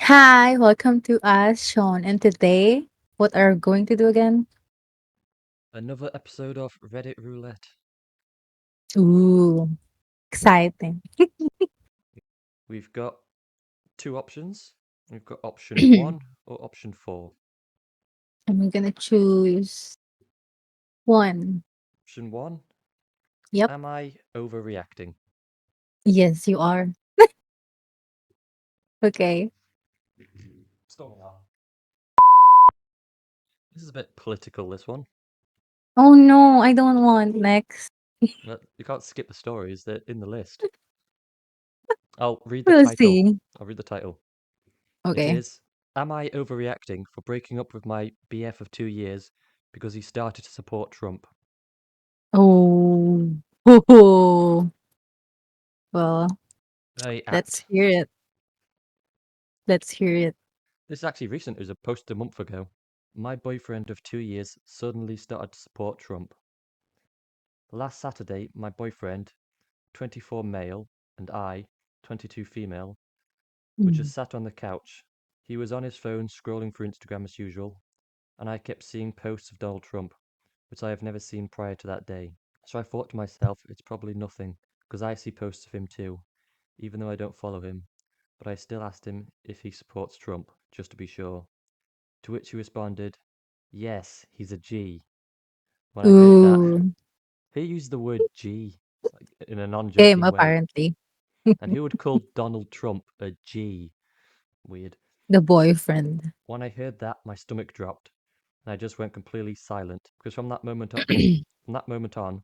Hi, welcome to us, Sean. And today, what are we going to do again? Another episode of Reddit Roulette. Ooh, exciting. We've got two options. We've got option one or option four. I'm gonna choose one. Option one, Yep. am I overreacting? Yes, you are. Okay. Stop that. This is a bit political, this one. Oh no, I don't want next. But you can't skip the stories, they're in the list. I'll read the We'll title. see. I'll read the title. It Okay. is Am I overreacting for breaking up with my BF of 2 years because he started to support Trump? Oh. Oh. Well, Very let's apt. hear it. Let's hear it. This is actually recent. It was a post a month ago. My boyfriend of 2 years suddenly started to support Trump. Last Saturday, my boyfriend, 24 male, and I, 22 female, were Mm. just sat on the couch. He was on his phone scrolling through Instagram as usual, and I kept seeing posts of Donald Trump, which I have never seen prior to that day. So I thought to myself, it's probably nothing, because I see posts of him too, even though I don't follow him. But I still asked him if he supports Trump, just to be sure. To which he responded, yes, he's a G. When I heard that, Ooh. he used the word G like, in a non Him, joking way. apparently. And who would call Donald Trump a G? Weird. The boyfriend. When I heard that, my stomach dropped, and I just went completely silent. Because from that moment on,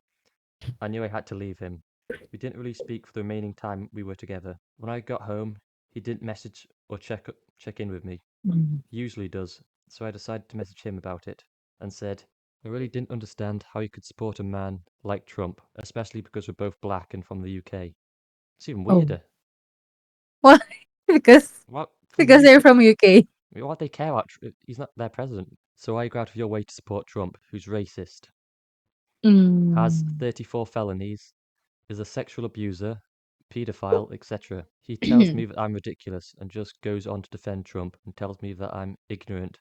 I knew I had to leave him. We didn't really speak for the remaining time we were together. When I got home, he didn't message or check in with me. Mm. He usually does, so I decided to message him about it and said, I really didn't understand how you could support a man like Trump, especially because we're both black and from the UK. It's even Oh. weirder. Why? because What from the because they're UK? from UK. What they care about? He's not their president. So why go out of your way to support Trump, who's racist, has Mm. 34 felonies, is a sexual abuser, paedophile, etc. He tells me that I'm ridiculous and just goes on to defend Trump and tells me that I'm ignorant,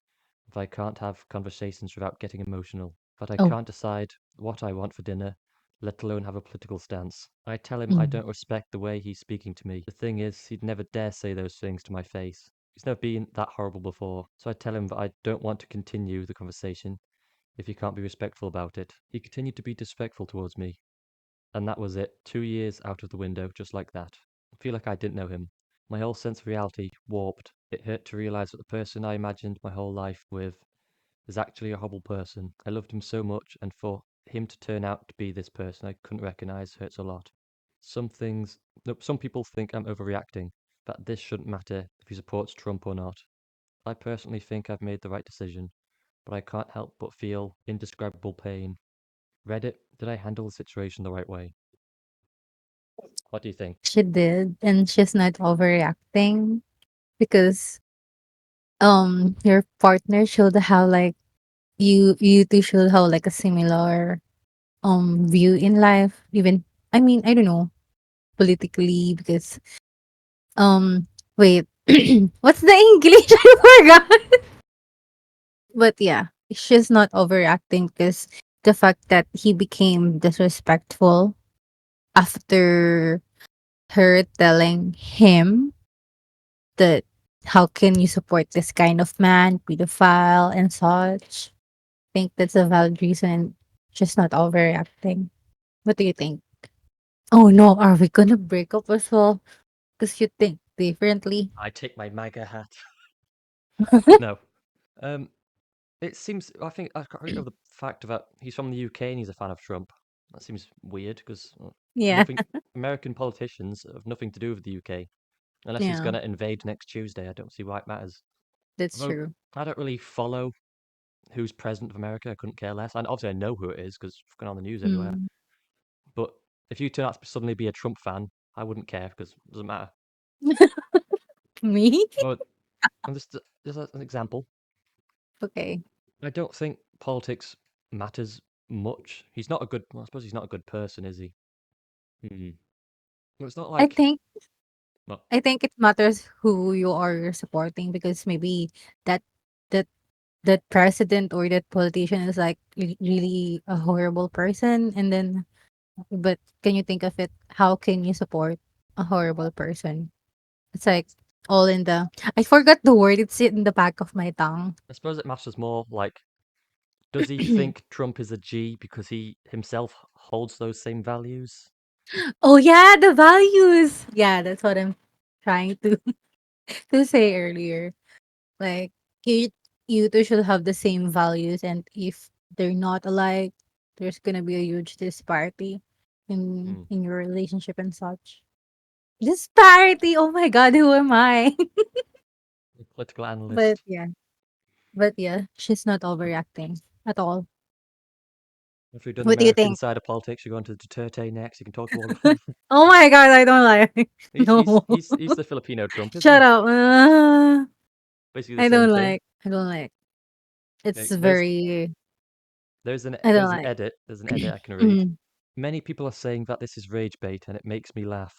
that I can't have conversations without getting emotional, that I Oh. can't decide what I want for dinner, let alone have a political stance. I tell him I Mm. don't respect the way he's speaking to me. The thing is, he'd never dare say those things to my face. He's never been that horrible before, so I tell him that I don't want to continue the conversation if he can't be respectful about it. He continued to be disrespectful towards me, and that was it. 2 years out of the window, just like that. I feel like I didn't know him. My whole sense of reality warped. It hurt to realize that the person I imagined my whole life with is actually a horrible person. I loved him so much, and for him to turn out to be this person I couldn't recognize hurts a lot. Some things, no, some people think I'm overreacting, that this shouldn't matter if he supports Trump or not. I personally think I've made the right decision, but I can't help but feel indescribable pain. Reddit, did I handle the situation the right way? What do you think? She did, and she's not overreacting because your partner should have like you two should have like a similar view in life. Even I mean, I don't know, politically because um wait, what's the English? I forgot. But yeah, she's not overreacting because the fact that he became disrespectful after her telling him that how can you support this kind of man, pedophile and such. I think that's a valid reason. Just not overreacting. What do you think? Oh no, are we gonna break up as well? Because you think differently. I take my MAGA hat. No. Um, it seems. I think I got rid of the fact that he's from the UK and he's a fan of Trump. That seems weird because Yeah, nothing. American politicians have nothing to do with the UK unless he's yeah, gonna invade next Tuesday. I don't see why it matters. that's Although true. I don't really follow who's president of America. I couldn't care less. And obviously I know who it is because it's going on the news everywhere. Mm. But if you turn out to suddenly be a Trump fan, I wouldn't care because it doesn't matter. Me? But I'm just as an example, Okay. I don't think politics matters much. He's not a good. Well, I suppose he's not a good person, is he? Hmm. Well, it's not I like. think Well, I think it matters who you are supporting because maybe that that that president or that politician is like really a horrible person, and then but can you think of it? How can you support a horrible person? It's like all in the I forgot the word. It's in the back of my tongue. I suppose it matters more like, does he think Trump is a G because he himself holds those same values? Oh yeah, the values. Yeah, that's what I'm trying to to say earlier. Like you you two should have the same values, and if they're not alike, there's gonna be a huge disparity Hmm. in your relationship and such. Disparity. Oh my god, who am I? Political but analyst. yeah. But yeah, she's not overreacting at all. If we've done What do you American think? side of politics, you're going to Duterte next. You can talk to all of them. Oh my god, I don't like. He's he's No. he's he's the Filipino Trump, isn't Shut he? up. Basically the I same don't thing. like. I don't like. Okay, It's very. there's an I don't there's an like. edit there's an edit I can read. Mhm, Many people are saying that this is rage bait, and it makes me laugh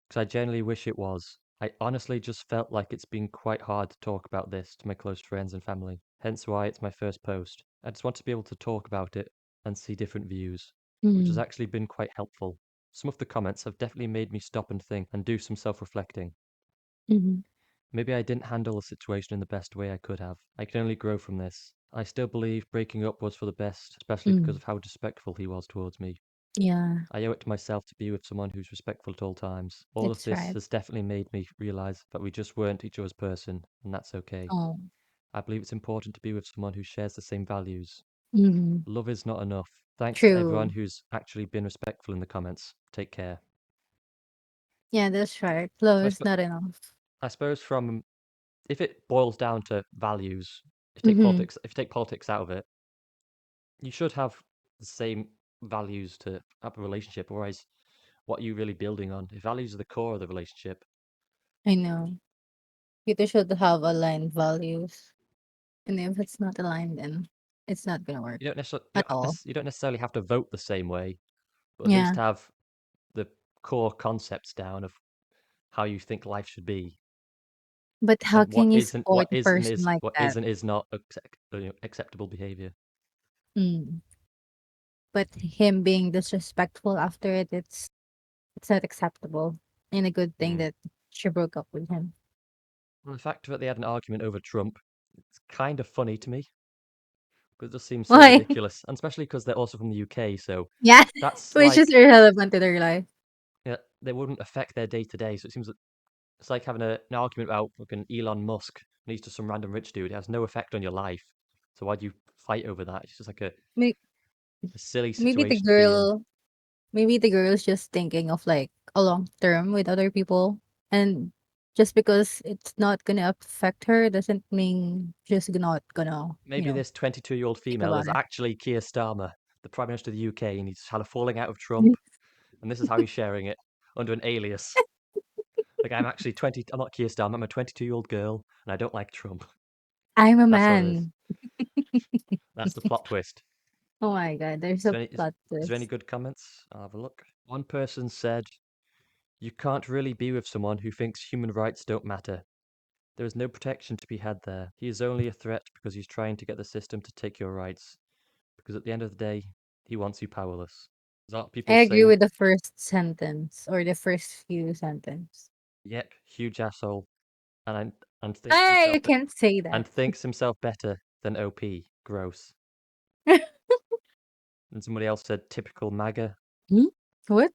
because I genuinely wish it was. I honestly just felt like it's been quite hard to talk about this to my close friends and family. Hence why it's my first post. I just want to be able to talk about it and see different views, which has mhm, actually been quite helpful. Some of the comments have definitely made me stop and think and do some self reflecting. mhm, Maybe I didn't handle the situation in the best way I could have. I can only grow from this. I still believe breaking up was for the best, especially because mhm. of how disrespectful he was towards me. Yeah, I owe it to myself to be with someone who's respectful at all times. All of that's this right. has definitely made me realize that we just weren't each other's person, and that's okay. Oh, I believe it's important to be with someone who shares the same values. mhm. Love is not enough. Thanks to everyone True. who's actually been respectful in the comments. Take care. Yeah, that's right. Love So is not enough. I suppose from if it boils down to values, Mhm. if you take politics out of it, you should have the same values to have a relationship. Otherwise, what are you really building on? If values are the core of the relationship, I know. You two should have aligned values, and if it's not aligned, then it's not gonna work at all. you don't necessarily have to vote the same way, but at least Yeah, have the core concepts down of how you think life should be but how and can you support a person like what that? is and is not acceptable behavior. Mm. But him being disrespectful after it, it's not acceptable. And a good thing Mm. that she broke up with him. Well, the fact that they had an argument over Trump, it's kind of funny to me because it just seems so Why? ridiculous, and especially because they're also from the UK, so Yeah, that's which is like irrelevant to their life. yeah, they wouldn't affect their day to day. So it seems it's like having an argument about fucking Elon Musk needs to some random rich dude. It has no effect on your life. So why do you fight over that? It's just like May- a silly Maybe the situation to be in. girl, maybe the girl is just thinking of like a long term with other people, and just because it's not gonna affect her doesn't mean she's not gonna, Maybe this 22-year-old think female about is it. actually Keir Starmer, the Prime Minister of the UK, and he's had a falling out of Trump, and this is how he's sharing it under an alias. Like I'm not Keir Starmer, I'm a 22-year-old girl, and I don't like Trump. I'm a That's what it is. man. That's the plot twist. Oh my god, there's a plot Is there any twist. good comments? I'll have a look. One person said, "You can't really be with someone who thinks human rights don't matter. There is no protection to be had there. He is only a threat because he's trying to get the system to take your rights. Because at the end of the day, he wants you powerless." There's a lot of I people agree saying, with the first sentence or the first few sentence. "Yep, huge asshole," and Hey, you can't say that. thinks himself better than OP. Gross. And somebody else said, "Typical MAGA." Hmm? What?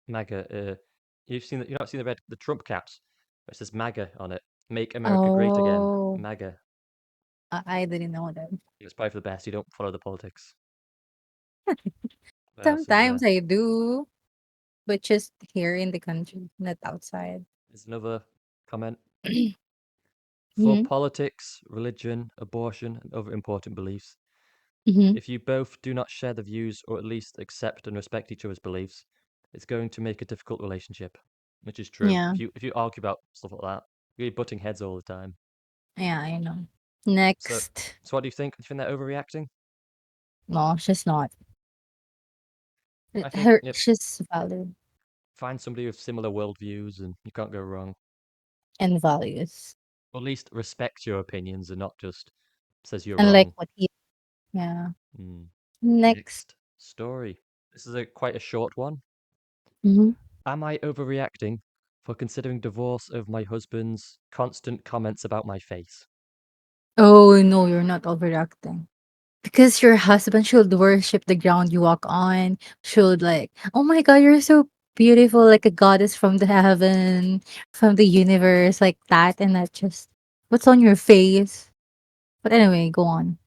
MAGA. You've not seen the Trump caps. It says MAGA on it. Make America Great Again. Oh, MAGA. I didn't know that. It's probably for the best. You don't follow the politics. What else is Sometimes there? I do, but just here in the country, not outside. There's another comment. For Hmm. politics, religion, abortion, and other important beliefs, Hmm. if you both do not share the views or at least accept and respect each other's beliefs, it's going to make a difficult relationship. Which is true. Yeah, If you argue about stuff like that, you're butting heads all the time. yeah, I know. So Next. so what do you think? Do you think they're overreacting? No, she's not. I think Her, yep, she's valid. find somebody with similar worldviews and you can't go wrong. and values. Or at least respects your opinions and not just says you're Unlike wrong. what he yeah. Hmm. Next. Next story. This is a quite a short one. Mhm. Am I overreacting for considering divorce of my husband's constant comments about my face? Oh, no, you're not overreacting. Because your husband should worship the ground you walk on, should like, "Oh my god, you're so beautiful, like a goddess from the heaven, from the universe," like that, and not just, "What's on your face?" But anyway, go on.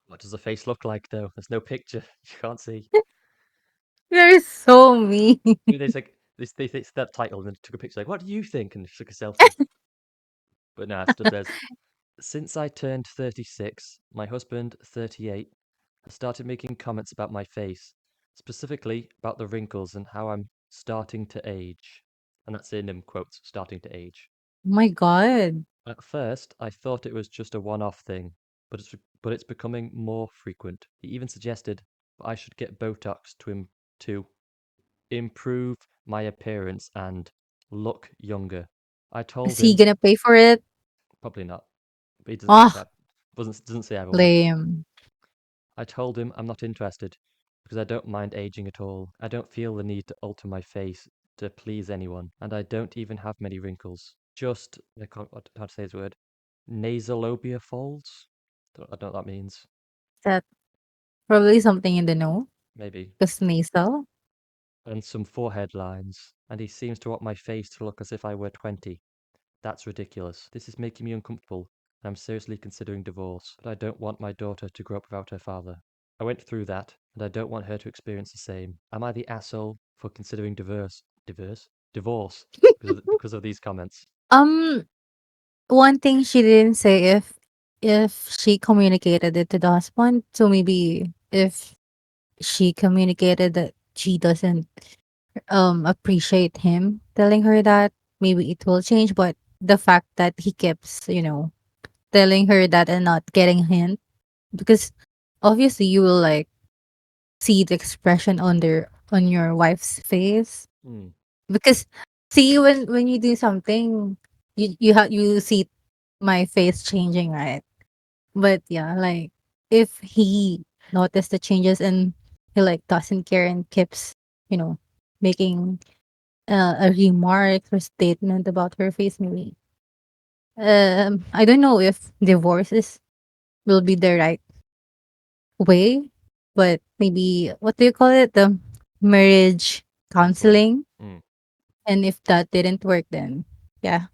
What does the face look like though? There's no picture. You can't see. You're so mean. Maybe they like they that title and then took a picture like, what do you think? And took a selfie. But no, it still says, since I turned 36, my husband, 38, has started making comments about my face, specifically about the wrinkles and how I'm starting to age. And that's in quotes, starting to age. My god. At first, I thought it was just a one-off thing, but it's becoming more frequent. He even suggested I should get Botox to improve my appearance and look younger. I Is told he him gonna pay for it? probably not, but he doesn't Ah, that doesn't say I won't. lame. I told him I'm not interested because I don't mind aging at all. I don't feel the need to alter my face to please anyone, and I don't even have many wrinkles. Just I can't how to say his word. Nasalobia folds. I don't know what that means. That probably something in the know. Maybe. Because nasal. And some forehead lines. And he seems to want my face to look as if I were 20. That's ridiculous. This is making me uncomfortable, and I'm seriously considering divorce. But I don't want my daughter to grow up without her father. I went through that, and I don't want her to experience the same. Am I the asshole for considering divorce because of these comments? Um, One thing she didn't say if she communicated it to the husband. So maybe if she communicated that she doesn't appreciate him telling her that, maybe it will change. But the fact that he keeps, telling her that and not getting a hint, because obviously you will like see the expression on your wife's face. Hmm. Because see, when you do something, you see my face changing, right? But yeah, like if he noticed the changes and he like doesn't care and keeps, you know, making a remark or statement about her face, maybe I don't know if divorce is will be the right way, but maybe what do you call it? The marriage Counseling. counseling. Hmm. And if that didn't work, then yeah,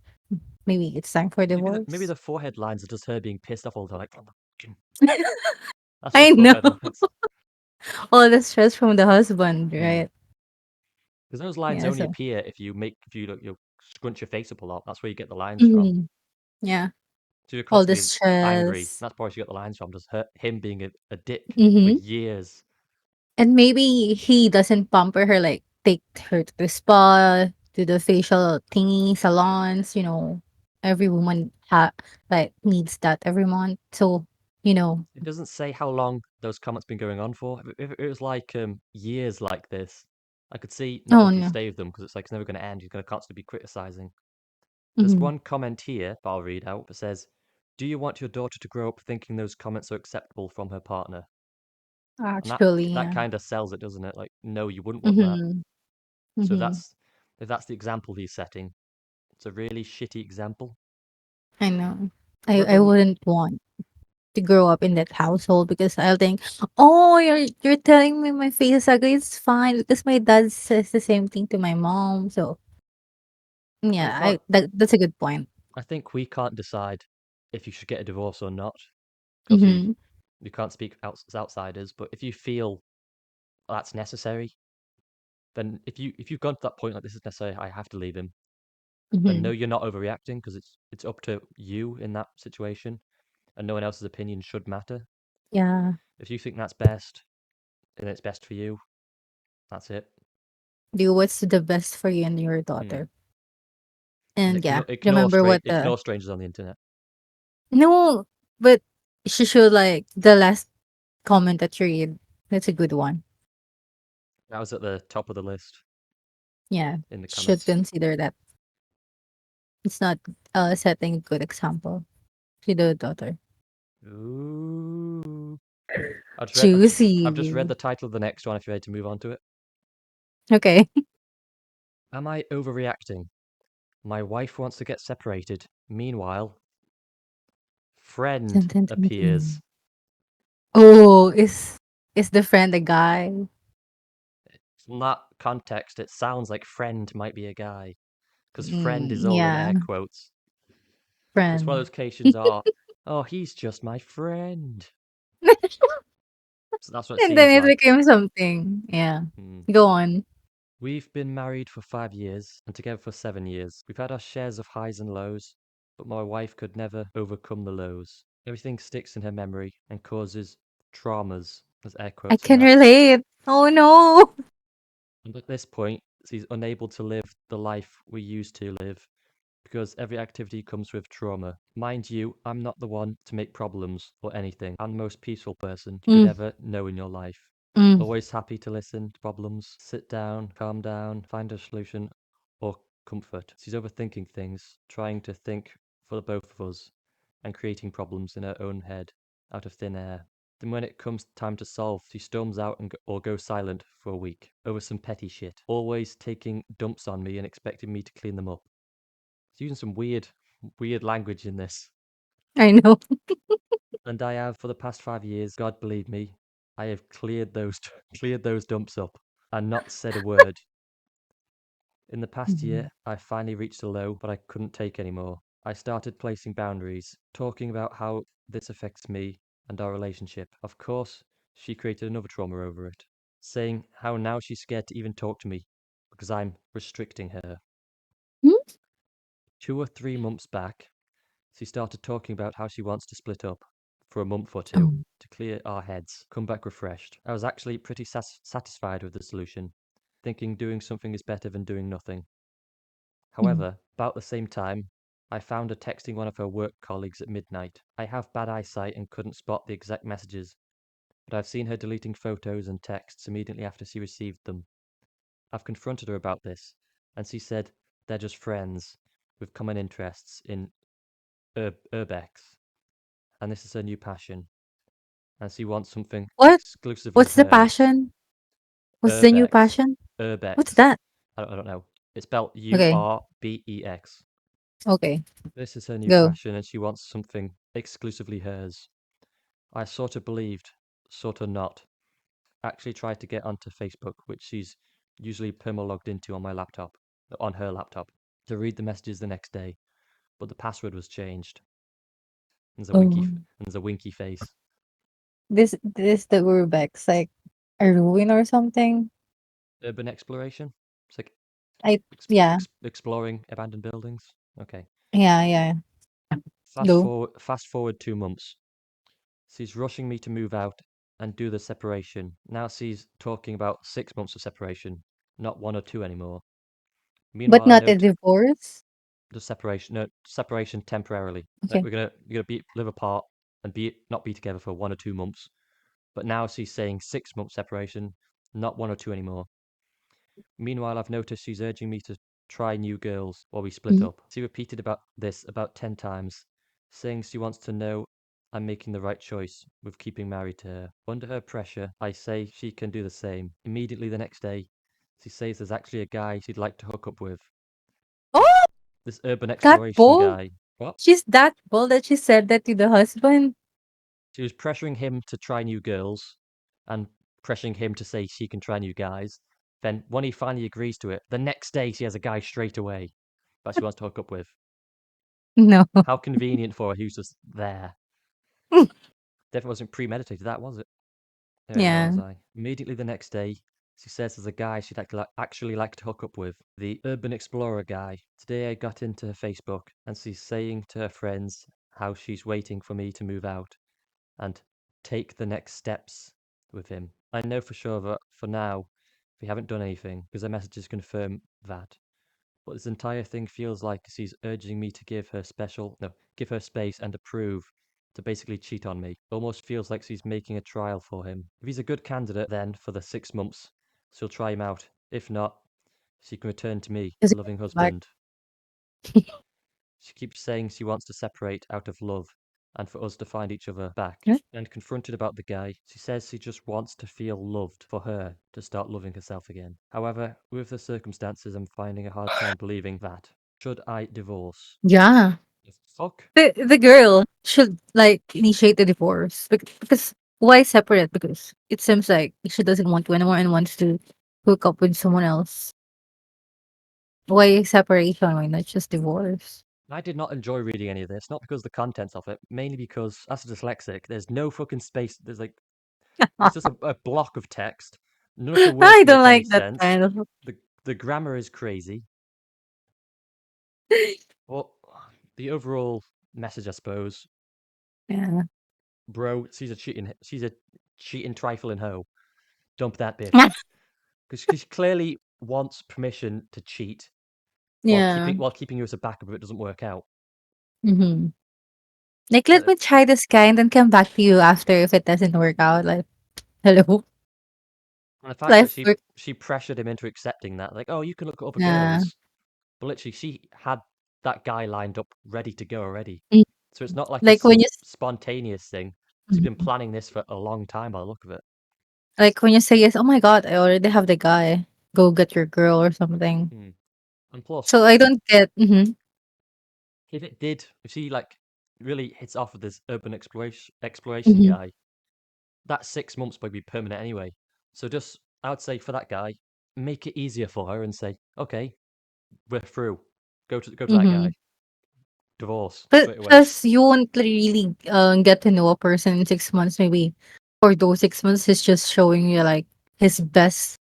maybe it's time for Maybe divorce. the forehead lines are just her being pissed off all the time. Like, "Oh, fucking-" that's what I know. forehead lines. All the stress from the husband, Hmm. right? Because those lines Yeah, only so appear if you look, you scrunch your face up a lot. That's where you get the lines from. mhm, yeah, So you're all the constantly angry. stress. That's probably where you get the lines from. Just him being a dick for Mhm. years. And maybe he doesn't pamper her, like, take her to the spa, to the facial thingy salons, every woman like, needs that every month. So, you know It doesn't say how long those comments been going on for. If it was like years like this, I could see not oh, wanting to no. stay with them because it's like it's never going to end. You're going to constantly be criticizing. There's Mhm. one comment here that I'll read out that says, "Do you want your daughter to grow up thinking those comments are acceptable from her partner?" And Actually, that yeah. kind of sells it, doesn't it? Like, no, you wouldn't want that. Mhm, So mhm. if that's the example he's setting, it's a really shitty example. I know. What I about wouldn't want to grow up in that household because I'll think, "Oh, you're telling me my face is ugly, it's fine," because my dad says the same thing to my mom. So, well, you yeah, can't that's a good point. I think we can't decide if you should get a divorce or not. Obviously, Mhm, we can't speak as outsiders, but if you feel that's necessary, then if you've gone to that point like this is necessary, I have to leave him. Then no, mhm. you're not overreacting because it's up to you in that situation, and no one else's opinion should matter. Yeah, If you think that's best and it's best for you, that's it. do what's the best for you and your Hmm. daughter. And And yeah, remember what the ignore strangers on the internet. no, but she should like the last comment that you read. That's a good one. That was at the top of the list Yeah, in the should comments. consider that. It's not setting a good example to the daughter. Ooh. I've just read Juicy. the title of the next one if you're ready to move on to it. Okay. Am I overreacting? My wife wants to get separated. Meanwhile, Dun, friend dun, dun, appears. dun. Oh, is the friend a guy? From that context, it sounds like friend might be a guy, because friend is all in Yeah, air quotes. So it's one of friend. those occasions are, oh, he's just my friend. So that's what it And seems then it like. became something. Yeah. Hmm. Go on. We've been married for 5 years and together for 7 years. We've had our shares of highs and lows, but my wife could never overcome the lows. Everything sticks in her memory and causes traumas, there's air I quotes on can that. relate. Oh no. And at this point, she's unable to live the life we used to live because every activity comes with trauma. Mind you, I'm not the one to make problems or anything. I'm the most peaceful person you could Mm, ever know in your life. mm, Always happy to listen to problems, sit down, calm down, find a solution, or comfort. She's overthinking things, trying to think for the both of us, and creating problems in her own head, out of thin air. Then when it comes time to solve, she storms out or goes silent for a week over some petty shit, always taking dumps on me and expecting me to clean them up. She's using some weird language in this. I know. And I have, for the past 5 years, God believe me, I have cleared those cleared those dumps up and not said a word. In the past Mhm. year, I finally reached a low, but I couldn't take anymore. I started placing boundaries, talking about how this affects me and our relationship. Of course, she created another trauma over it, saying how now she's scared to even talk to me because I'm restricting her. Hmm? 2 or 3 months back, she started talking about how she wants to split up for a month or two Oh. to clear our heads, come back refreshed. I was actually pretty satisfied with the solution, thinking doing something is better than doing nothing. Mm. However, about the same time, I found her texting one of her work colleagues at midnight. I have bad eyesight and couldn't spot the exact messages, but I've seen her deleting photos and texts immediately after she received them. I've confronted her about this, and she said they're just friends with common interests in urbex, and this is her new passion, and she wants something What? exclusively What's the hers. passion? What's the new Urbex. passion? What's Urbex. that? I don't know. It's spelled Okay. Urbex. Okay. This is her new Go. passion, and she wants something exclusively hers. I sort of believed, sort of not. Actually tried to get onto Facebook, which she's usually perma logged into on my laptop, on her laptop, to read the messages the next day, but the password was changed. Oh. And there's a winky face. This the urbex like a ruin or something. Urban exploration. It's like I yeah exploring abandoned buildings. Okay. yeah yeah. Go. Fast forward 2 months. She's rushing me to move out and do the separation. Now she's talking about 6 months of separation, not 1 or 2 anymore. But Meanwhile, I not a note divorce. the separation, no, separation temporarily. Like Okay. we're gonna live apart and not be together for 1 or 2 months. But now she's saying 6 months separation, not 1 or 2 anymore. Meanwhile, I've noticed she's urging me to try new girls while we split Mhm. up. She repeated about this about 10 times, saying she wants to know I'm making the right choice with keeping married to her. Under her pressure, I say she can do the same. Immediately the next day, she says there's actually a guy she'd like to hook up with. This, Oh, this urban that exploration bold. guy. What? She's that bold that she said that to the husband. She was pressuring him to try new girls and pressuring him to say she can try new guys. Then, when he finally agrees to it, the next day she has a guy straight away that she wants to hook up with. No. How convenient for her, he was just there. Definitely wasn't premeditated, that was it? Anyway, where Yeah. was I? Immediately the next day, she says there's a guy she'd actually like to hook up with, the urban explorer guy. Today I got into her Facebook, and she's saying to her friends how she's waiting for me to move out and take the next steps with him. I know for sure that for now, we haven't done anything because her messages confirm that. But this entire thing feels like she's urging me to give her space and approve to basically cheat on me. Almost feels like she's making a trial for him. If he's a good candidate, then for the 6 months, she'll try him out. If not, she can return to me, Just a loving back. husband. She keeps saying she wants to separate out of love and for us to find each other back. Yeah. And confronted about the guy, she says she just wants to feel loved for her to start loving herself again. However, with the circumstances, I'm finding a hard time believing that. Should I divorce? Yeah. The fuck? The girl should like initiate the divorce because why separate? Because it seems like she doesn't want to anymore and wants to hook up with someone else. Why separation? Why not just divorce? I did not enjoy reading any of this, not because of the contents of it, mainly because as a dyslexic, there's no fucking space. There's just a block of text. None of the words I don't make any like that sense. kind of. The grammar is crazy. Well, the overall message, I suppose, Yeah. bro, she's a cheating trifling hoe. Dump that bitch because she clearly wants permission to cheat Yeah. while keeping you as a backup if it doesn't work out. Mm-hmm. Like, let Uh, me try this guy and then come back to you after if it doesn't work out. Like, hello, and the fact that life she work. she pressured him into accepting that, like, oh, you can look at other Yeah. girls, but literally she had that guy lined up, ready to go already. Mm. So it's not like Like when you, spontaneous thing. She's been Mhm. planning this for a long time by the look of it. Like when you say yes, oh my god, I already have the guy. Go get your girl or something. Hmm. And plus, So I don't get. Mm-hmm. if she like really hits off with this urban exploration Mm-hmm. guy, that 6 months might be permanent anyway. So just, I would say for that guy, make it easier for her and say, okay, we're through. Go to that Mm-hmm. guy. Divorce But straight away. plus, you won't really get to know a person in 6 months. Maybe for those 6 months, he's just showing you like his best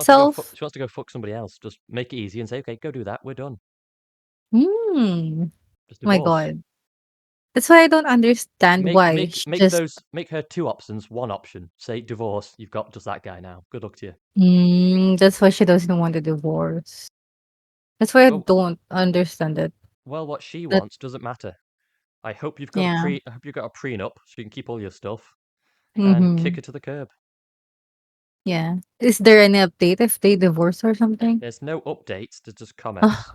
self. She wants to go fuck somebody else. Just make it easy and say, okay, go do that. We're done. Hmm. Just My divorce. god. That's why I don't understand why she just. Make her two options, one option. Say divorce. You've got just that guy now. Good luck to you. That's why she doesn't want a divorce. That's why I Well, don't understand it. what she That wants doesn't matter. yeah. I hope you've got a prenup so you can keep all your stuff and kick Mm-hmm. her to the curb. Yeah. Is there any update if they divorce or something? There's no updates. There's just Ah, comments.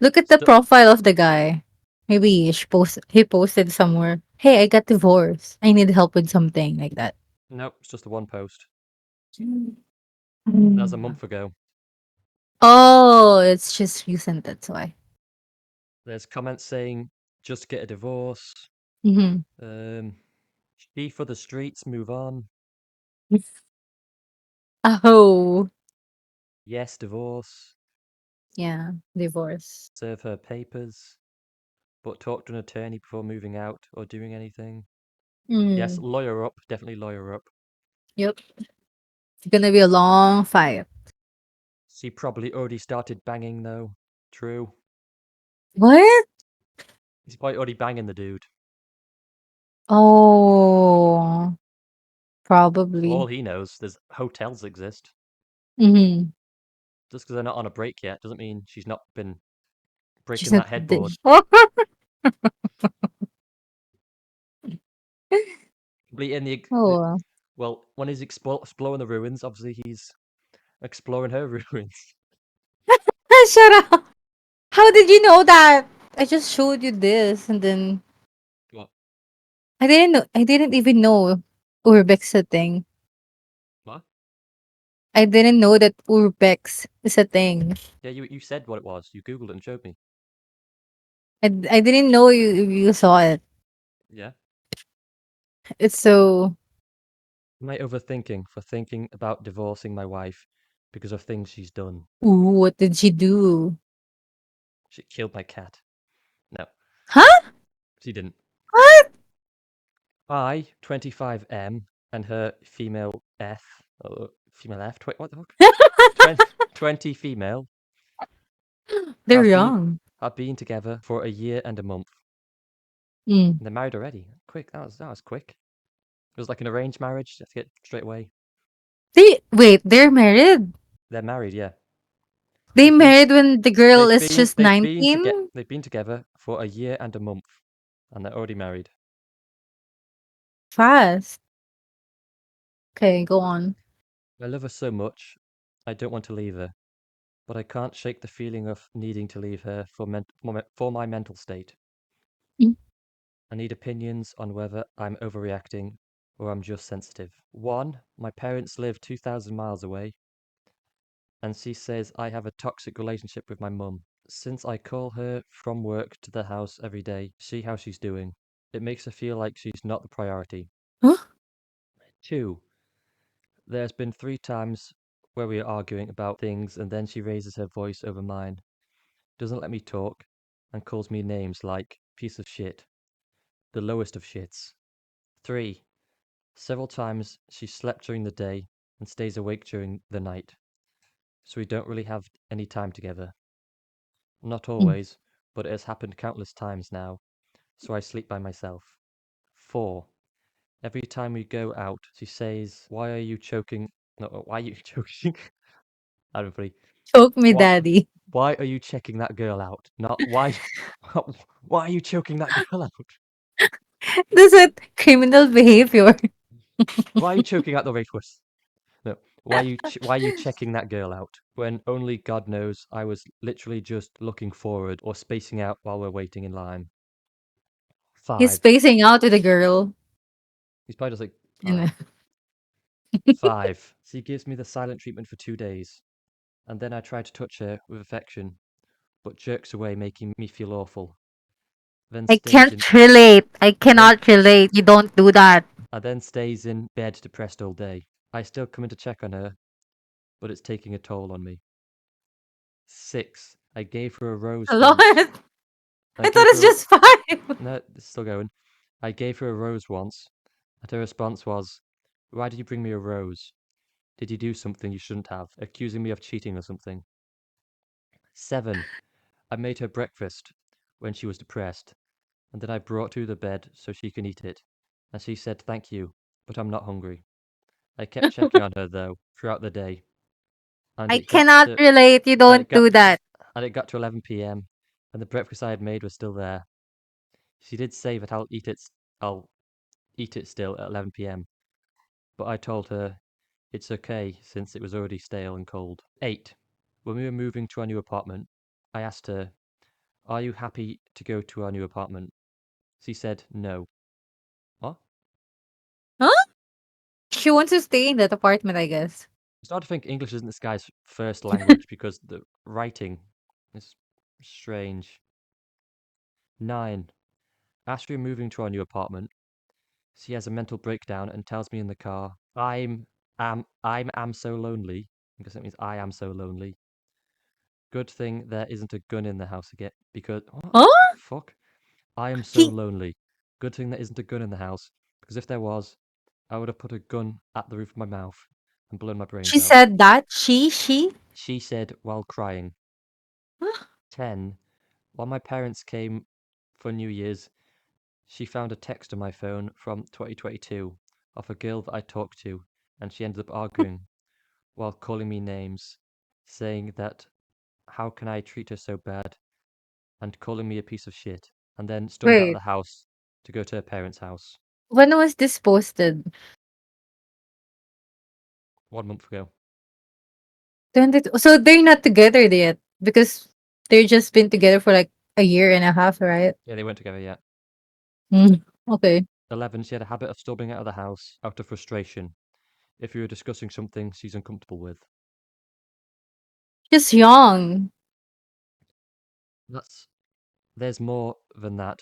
look at the Still, profile of the guy. Maybe he posted somewhere. Hey, I got divorced. I need help with something like that. nope. It's just the one post. That was a Mm. month ago. Oh, it's just recent. That's why. There's comments saying just get a divorce. Mm-hmm. Um, she for the streets. Move on. Oh, Yes, divorce. yeah, divorce. Serve her papers, but talk to an attorney before moving out or doing anything. Yes, Mm. lawyer up. Definitely lawyer up. Yep. It's gonna be a long fight. She probably already started banging though. True. What? He's probably already banging the dude. Oh, For all probably. he knows, there's hotels exist. Mhm. Just because they're not on a break yet doesn't mean she's not been She's breaking not that the headboard. Completely in Oh. well, when he's exploring the ruins, obviously he's exploring her ruins. Shut up. How did you know that? I just showed you this and then What? I didn't even know Urbex a thing. What? I didn't know that Urbex is a thing. Yeah, you said what it was. You googled it and showed me. I didn't know you saw it. Yeah. It's so Am I overthinking for thinking about divorcing my wife because of things she's done? ooh, what did she do? She killed my cat. No, Huh? she didn't. What? I, 25M, and her female F, female F, what the fuck? 20 female, They're have been young. have been together for a year and a month. Mm. And they're married already. Quick, that was quick. It was like an arranged marriage. You have to get straight away. They're married? They're married, yeah. They They've been married when the girl is just 19? they've been together for a year and a month, and they're already married. Fast. Okay, go on. I love her so much. I don't want to leave her. but I can't shake the feeling of needing to leave her for my mental state. Mm. I need opinions on whether I'm overreacting or I'm just sensitive. One, my parents live 2,000 miles away, and she says I have a toxic relationship with my mum. Since I call her from work to the house every day, see how she's doing, it makes her feel like she's not the priority. Huh? Two, there's been 3 times where we are arguing about things and then she raises her voice over mine, doesn't let me talk, and calls me names like piece of shit, the lowest of shits. Three, several times she slept during the day and stays awake during the night, so we don't really have any time together. Not Mm. always, but it has happened countless times now, so I sleep by myself. 4. Every time we go out, she says, "Why are you choking?" No, why are you choking? I don't know. Choke me, What? daddy. Why are you checking that girl out? Not why. Why are you choking that girl out? That's what criminal behavior. Why are you choking out the rapist? No. Why are you checking that girl out? When only God knows I was literally just looking forward or spacing out while we're waiting in line. He's 5. spacing out with a girl. He's probably just like, all right. And 5. She gives me the silent treatment for 2 days, and then I try to touch her with affection, but jerks away, making me feel awful. Then I stays can't in relate. I then cannot relate. You don't do that. then stays in bed depressed all day. I still come in to check on her, but it's taking a toll on me. 6. I gave her a A rose lot. once. I I thought gave it's her just five. no, it's still going. I gave her a rose once, and her response was, "Why did you bring me a rose? Did you do something you shouldn't have?" Accusing me of cheating or something. 7. I made her breakfast when she was depressed, and then I brought her the bed so she can eat it, and she said thank you, but I'm not hungry. I kept checking on her though throughout the day, and I it got cannot to relate. You and it don't got do that. and it got to 11 p.m. and the breakfast I had made was still there. She did say that I'll eat it still at 11 p.m., but I told her it's okay since it was already stale and cold. 8. When we were moving to our new apartment, I asked her, "Are you happy to go to our new apartment?" She said no. What? Huh? She wants to stay in that apartment, I guess. It's hard to think English isn't this guy's first language because the writing is strange. 9. As we're moving to our new apartment, she has a mental breakdown and tells me in the car, I'm so lonely. I guess that means I am so lonely. Good thing there isn't a gun in the house again because what Huh? the fuck? I am so He lonely. Good thing there isn't a gun in the house because if there was, I would have put a gun at the roof of my mouth and blown my brains she out. said that. She. She said while crying. Huh? 10. While my parents came for New Year's, she found a text on my phone from 2022 of a girl that I talked to, and she ended up arguing while calling me names, saying that how can I treat her so bad, and calling me a piece of shit, and then stormed out of Wait. the house to go to her parents' house When was this posted? 1 month ago. 20, so they're not together yet because they've just been together for like a year and a half, right? Yeah, they weren't together yet. Mm, okay. 11. She had a habit of storming out of the house out of frustration if we were discussing something she's uncomfortable with. Just young. That's There's more than that,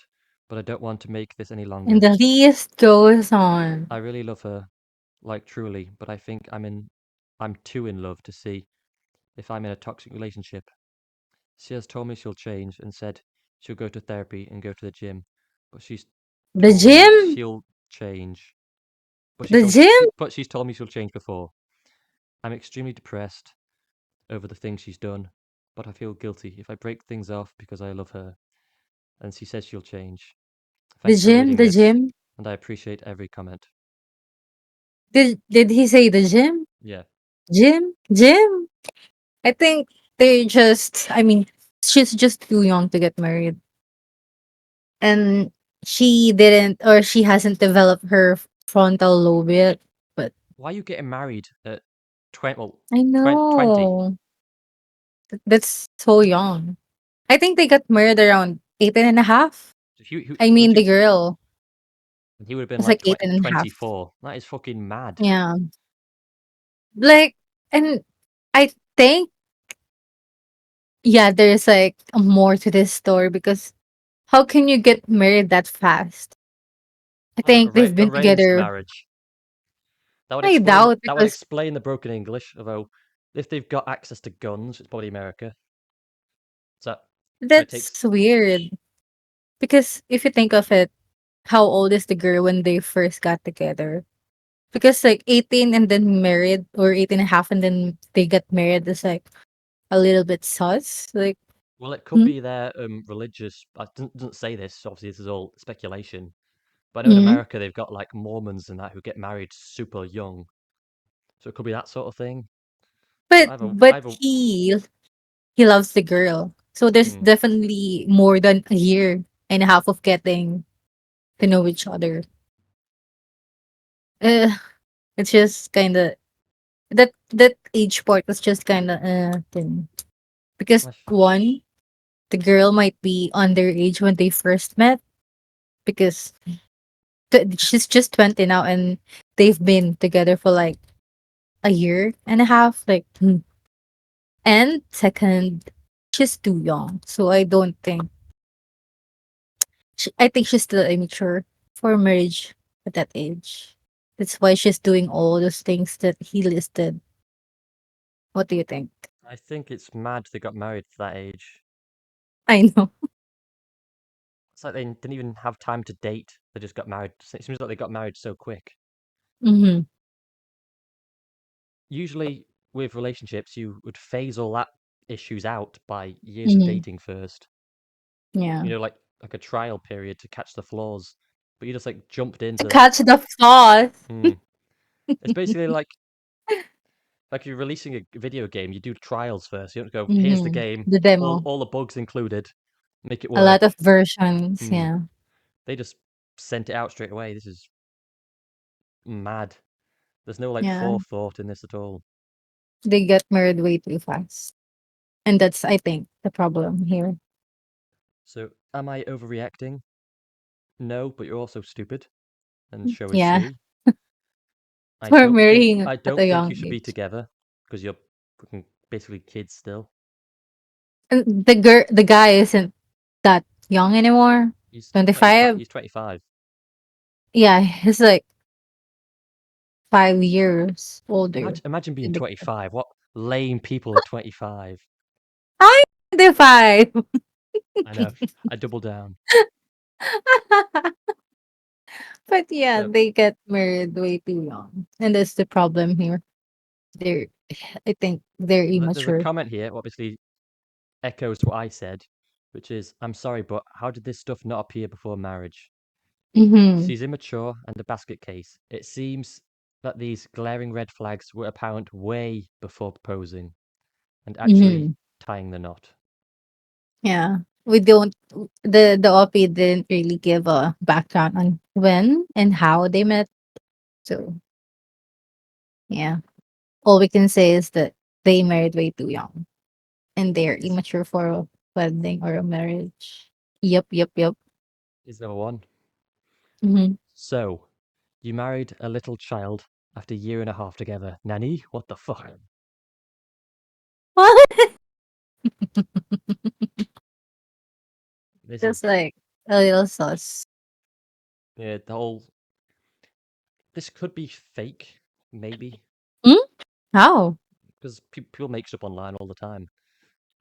but I don't want to make this any And longer. the list goes on. I really love her, like truly, but I think I'm too in love to see if I'm in a toxic relationship. She has told me she'll change and said she'll go to therapy and go to the gym, but she's The told me gym? she'll change. The gym? But she's told me she'll change before. I'm extremely depressed over the things she's done, but I feel guilty if I break things off because I love her, and she says she'll change. The Thank you for gym? reading The this, gym? and I appreciate every comment. Did he say the gym? Yeah. Gym? Gym? I think they just, I mean, she's just too young to get married. And she didn't, or she hasn't developed her frontal lobe yet. But Why are you getting married at 20? Well, I 20? know. That's so young. I think they got married around 18 and a half. So I what mean, do the you, girl he would have been was like like 20, 18 and a half. 24. That is fucking mad. Yeah. Like, and I think, yeah, there's like more to this story because how can you get married that fast? I think they've been Arranged together. marriage. I doubt That would because explain the broken English. Although, if they've got access to guns, it's probably America. So it that's takes. weird. Because if you think of it, how old is the girl when they first got together? Because like 18 and then married, or 18 and a half and then they got married is like a little bit sus. Like, Well, it could hmm? be their religious. I doesn't say this. Obviously, this is all speculation. But I know in Hmm. America they've got like Mormons and that who get married super young. So it could be that sort of thing. But But I have a. he loves the girl. So there's Hmm. definitely more than a year and a half of getting to know each other. Uh, it's just kind of that age part was just kind of thing. Because I one, the girl might be underage when they first met because she's just 20 now and they've been together for like a year and a half. Like, and second, she's too young. So I don't think, I think she's still immature for marriage at that age. That's why she's doing all those things that he listed. What do you think? I think it's mad they got married at that age. I know. It's like they didn't even have time to date. They just got married. It seems like they got married so quick. Hmm. Usually, with relationships, you would phase all that issues out by years of Hmm. dating first. Yeah. Like a trial period to catch the flaws. But you just like jumped To into. catch the flaws. Hmm. It's basically like you're releasing a video game. You do trials first. You don't go, here's the Hmm. game, The demo. all the bugs included, make it A lot of work. versions. Hmm. Yeah. They just sent it out straight away. This is mad. There's no like Yeah. forethought in this at all. They get married way too fast. And that's, I think, the problem here. So, am I overreacting? No, but you're also stupid, and show is Yeah. silly. For marrying I at a don't think you young should be age. together because you're fucking basically kids still. And the guy isn't that young anymore. 25. 25. He's 25. Yeah, he's like 5 years older Imagine being than the girl. 25. What lame people are 25. I'm 25. I know. I double down. But yeah, So they get married way too young. And that's the problem here. They're I think they're there's a immature. comment here, obviously echoes what I said, which is, I'm sorry, but how did this stuff not appear before marriage? Mhm. She's immature and a basket case. It seems that these glaring red flags were apparent way before proposing and actually Mhm. tying the knot. Yeah. We don't the OP didn't really give a background on when and how they met. So yeah. All we can say is that they married way too young and they're Is immature for a wedding or a marriage. Yep, yep, yep. is there one? Mhm. So, you married a little child after a year and a half together. Nanny? What the fuck? What? This Just is like a little sus. yeah, the whole. This could be fake, maybe, Hmm? How? because people make stuff online all the time.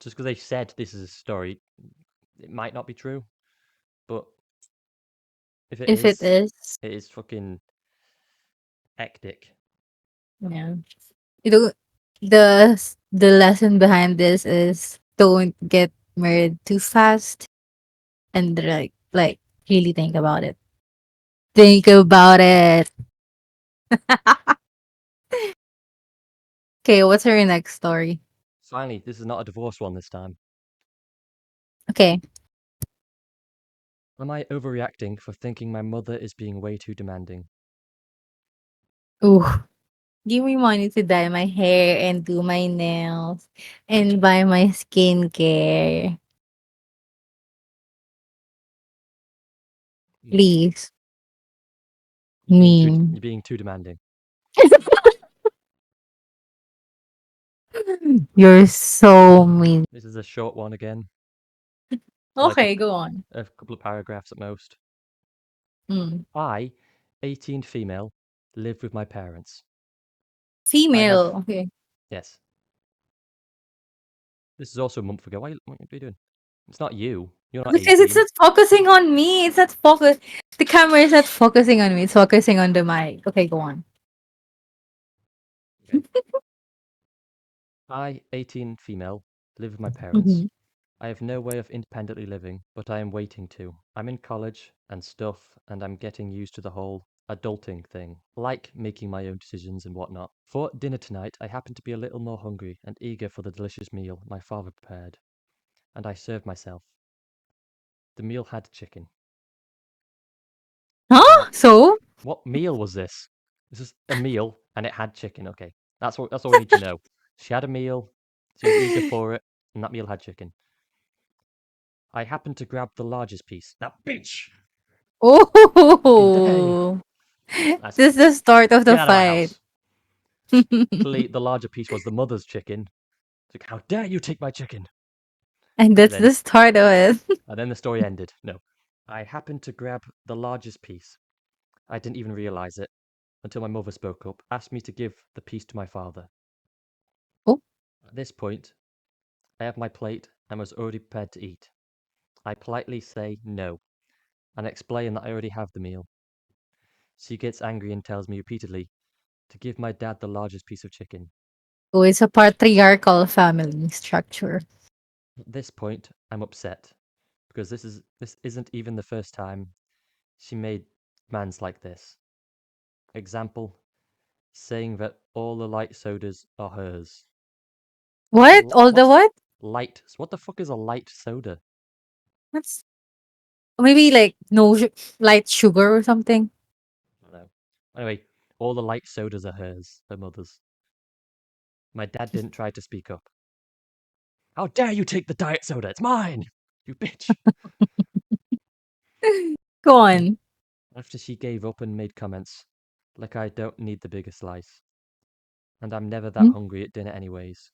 Just because they said this is a story, it might not be true. But if If it is, it is fucking hectic. yeah. You know, the lesson behind this is don't get married too fast and like really think about it. Think about it. Okay, what's our next story? Finally, this is not a divorce one this time. Okay. Am I overreacting for thinking my mother is being way too demanding? Ooh. Give me money to dye my hair and do my nails and buy my skincare. Mm. Please. Mean. You're being too demanding. You're so mean. This is a short one again, like Okay, go on. a couple of paragraphs at most. Mm. I, 18 female, live with my parents. I have Female. Okay. yes. This is also a month ago. What are you doing? It's not you. You're not Because it's 18. not focusing on me. It's not focus. The camera is not focusing on me. It's focusing on the mic. Okay, go on. Okay. I, 18 female, live with my parents. Mhm. I have no way of independently living, but I am waiting to. I'm in college and stuff, and I'm getting used to the whole adulting thing, like making my own decisions and whatnot. For dinner tonight, I happen to be a little more hungry and eager for the delicious meal my father prepared, and I served myself. The meal had chicken. Huh? Now, So? what meal was this? This is a meal, and it had chicken. Okay, that's all we need to know. She had a meal. She was eager for it, and that meal had chicken. I happened to grab the largest piece. Now, bitch! Fucking day. Oh. That's This is the start of the get out of my fight. house. Clearly, the larger piece was the mother's chicken. It's like, how dare you take my chicken? And And that's then, the start of it. and then the story ended. No, I happened to grab the largest piece. I didn't even realize it until my mother spoke up, asked me to give the piece to my father. Oh, At this point, I have my plate and was already prepared to eat. I politely say no and explain that I already have the meal. She gets angry and tells me repeatedly to give my dad the largest piece of chicken. so it's a patriarchal family structure. At this point, I'm upset because this isn't even the first time she made demands like this. Example, saying that all the light sodas are hers. What? All the What's what? light? What the fuck is a light soda? That's maybe like no light sugar or something. I don't know. Anyway, all the light sodas are hers, her mother's. My dad didn't try to speak up. How dare you take the diet soda? It's mine! You bitch! Go on. After she gave up and made comments, like I don't need the bigger slice, and I'm never that Hmm? hungry at dinner anyways.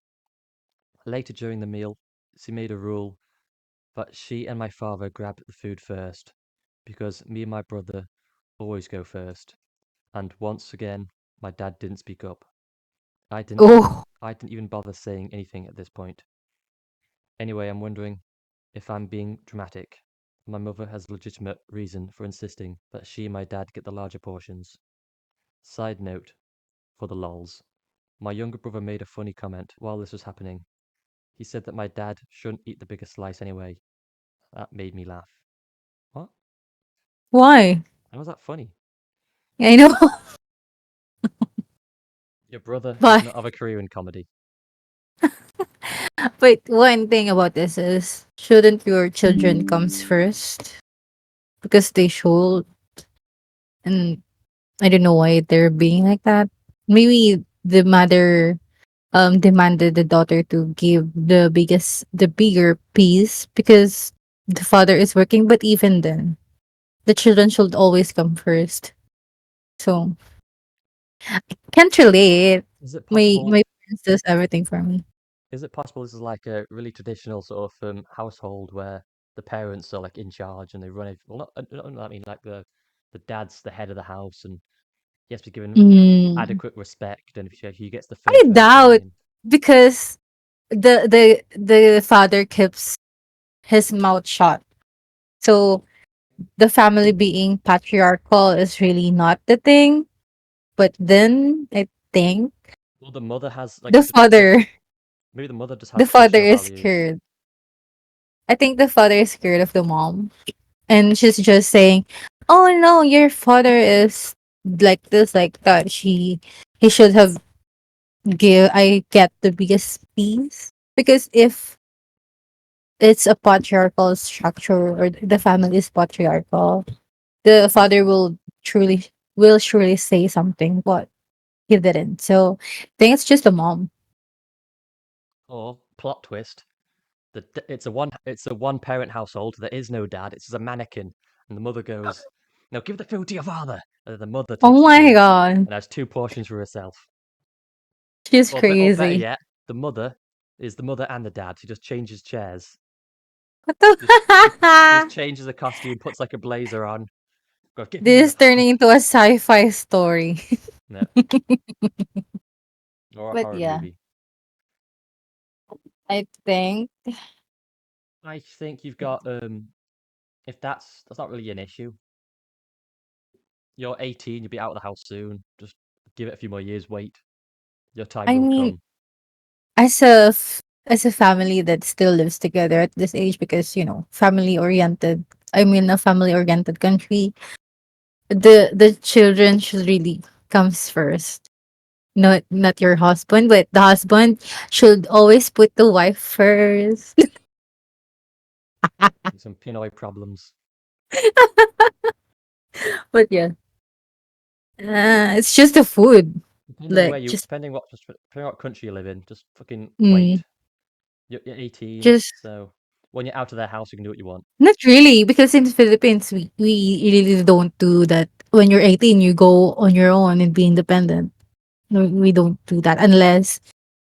Later during the meal, she made a rule that she and my father grab the food first, because me and my brother always go first. And once again, my dad didn't speak up. Oh, I didn't even bother saying anything at this point. Anyway, I'm wondering if I'm being dramatic. My mother has legitimate reason for insisting that she and my dad get the larger portions. Side note, for the lols. My younger brother made a funny comment while this was happening. He said that my dad shouldn't eat the bigger slice anyway. That made me laugh. What? why? How was that funny? I know, Your brother does but not have a career in comedy. one thing about this is, shouldn't your children comes first? Because they should, and I don't know why they're being like that. Maybe the mother demanded the daughter to give the bigger piece because the father is working, but even then the children should always come first. So can't relate. Is it My possible? parents does everything for me. Is it possible this is like a really traditional sort of household where the parents are like in charge and they run it? Well, not I mean like the dad's the head of the house and he has to be given Mm, adequate respect, and if he gets the I food first doubt, anyway. And because the father keeps his mouth shut. So the family being patriarchal is really not the thing. But then I think well, the mother has like the father maybe the mother just the has father traditional is values. scared. I think the father is scared of the mom. And she's just saying, "Oh no, your father is like this, like that. He should have give I get the biggest piece." Because if it's a patriarchal structure or the family is patriarchal, the father will surely say something. What? he didn't. So I think it's just a mom. Or plot twist, it's a one parent household. There is no dad. It's just a mannequin, and the mother goes, "No, give the food to your father." And then the mother takes Oh the my food god. and has two portions for herself. She's Or better crazy. yet, the mother is the mother and the dad. She just changes chairs. What Just the changes the costume, puts like a blazer on. Go, give me This the is food. turning into a sci-fi story. No, or a But horror yeah, movie. I think I think you've got if that's not really an issue. You're 18, you'll be out of the house soon. Just give it a few more years, wait. Your time I will mean come. as a family that still lives together at this age because family oriented. I mean a family oriented country. The children should really comes first. Not your husband, but the husband should always put the wife first. Some Pinoy problems. But yeah, it's just the food. Like just Depending what country you live in, just fucking mm, wait. You're 18, just so when you're out of their house, you can do what you want. not really, because in the Philippines, we really don't do that. When you're 18, you go on your own and be independent. No, we don't do that unless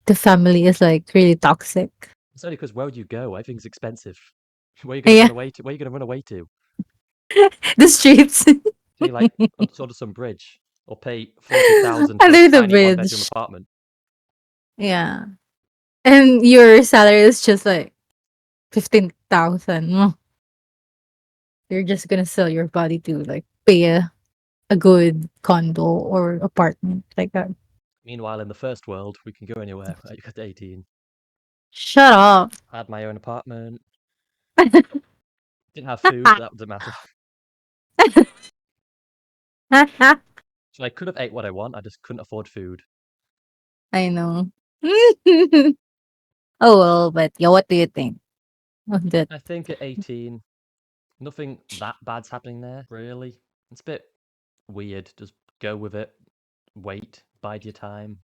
the family is like really toxic. It's only because where would you go? Everything's expensive. Where are you gonna Yeah, run away to? Where are you gonna run away to? the streets So you like sort of some bridge or pay 40,000 for a under the tiny one bedroom bridge. apartment. Yeah, and your salary is just like 15,000. You're just gonna sell your body to like pay a good condo or apartment like that. Meanwhile, in the first world, we can go anywhere at 18. Shut up. I had my own apartment. Didn't have food, but that doesn't matter. So I could have ate what I want. I just couldn't afford food. I know. Oh well, but yeah, what do you think of that? I think at 18, nothing that bad's happening there, really. It's a bit weird. Just go with it. Wait. Bide your time.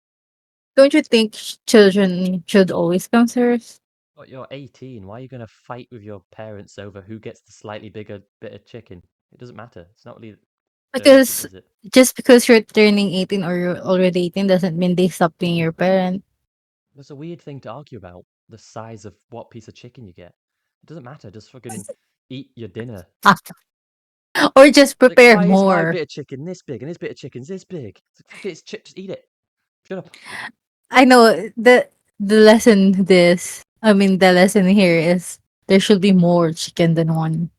Don't you think children should always come first? But you're 18. Why are you going to fight with your parents over who gets the slightly bigger bit of chicken? It doesn't matter. It's not really urgent, Because is it? just because you're turning 18 or you're already 18 doesn't mean they stop being your parent. There's a weird thing to argue about the size of what piece of chicken you get. It doesn't matter. Just fucking eat your dinner. Or just Like, prepare why is my more. bit of chicken this big and his bit of chicken's this big? It's like, fuck it, it's chip. Just eat it. Shut up. I know the lesson the lesson here is there should be more chicken than one.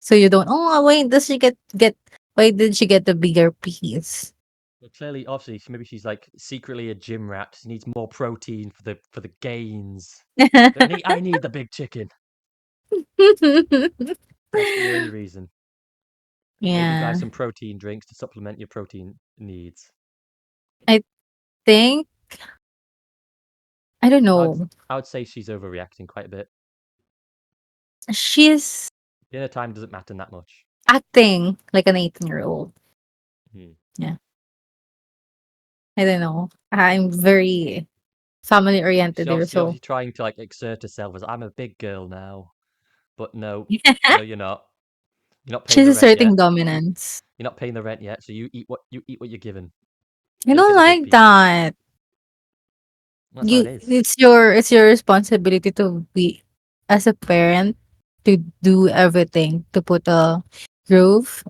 So you don't, oh, wait, does she get, why did she get the bigger piece? Well, clearly, obviously, maybe she's like secretly a gym rat. She needs more protein for the gains. So I need the big chicken. That's the only reason. Maybe buy Yeah. some protein drinks to supplement your protein needs. I think, I don't I would know. I would say she's overreacting quite a bit. She's Dinner time doesn't matter that much. acting like an 18-year-old. Hmm. Yeah. I don't know. I'm very family oriented here, She's so obviously trying to like exert herself as I'm a big girl now. But no, no, you're not. You're not paying she's the rent yet. asserting dominance. You're not paying the rent yet, so you eat what you're given. I You don't don't get the big like piece. that. That's how it is. It's your responsibility to be as a parent to do everything to put a roof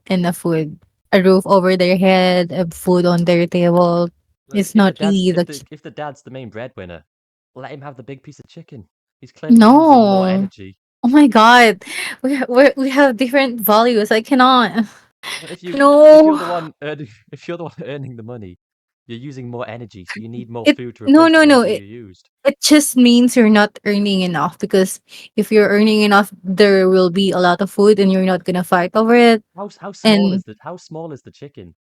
over their head, a food on their table. But It's not really if the dad's the main breadwinner, let him have the big piece of chicken. He's clearly using more no. energy. Oh my god, we have different values. I cannot. But if you're No, the one earning if you're the one earning the money, you're using more energy, so you need more it food to no replace no the no. energy It you used. it just means you're not earning enough because if you're earning enough, there will be a lot of food and you're not gonna fight over it. And How small is the chicken?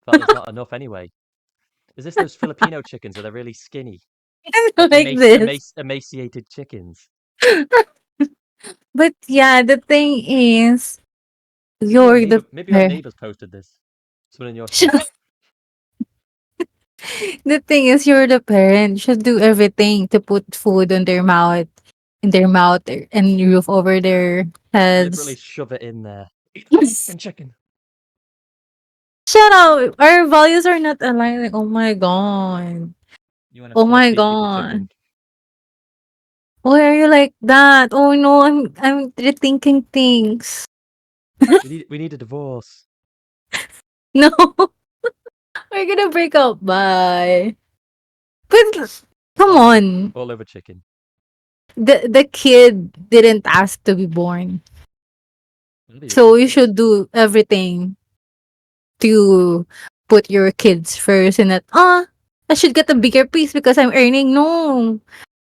That there's not enough anyway. Is this those Filipino chickens where they're really skinny, like like this. emaciated chickens? But yeah, the thing is, you're the Maybe your parent. neighbors posted this. Someone in your street. The thing is, you're the parent. You should do everything to put food on their mouth, in their mouth, and roof over their Deliberately heads. shove it in there. Eat the fucking chicken. Shut up! Our values are not aligning. Oh my god. You want to Oh force my feed people god. chicken? Why are you like that? Oh no, I'm rethinking things. We need a divorce. No, we're gonna break up. Bye. But come All over, on, all over chicken. the kid didn't ask to be born, Maybe it so did. you should do everything to put your kids first, and that I should get a bigger piece because I'm earning. No,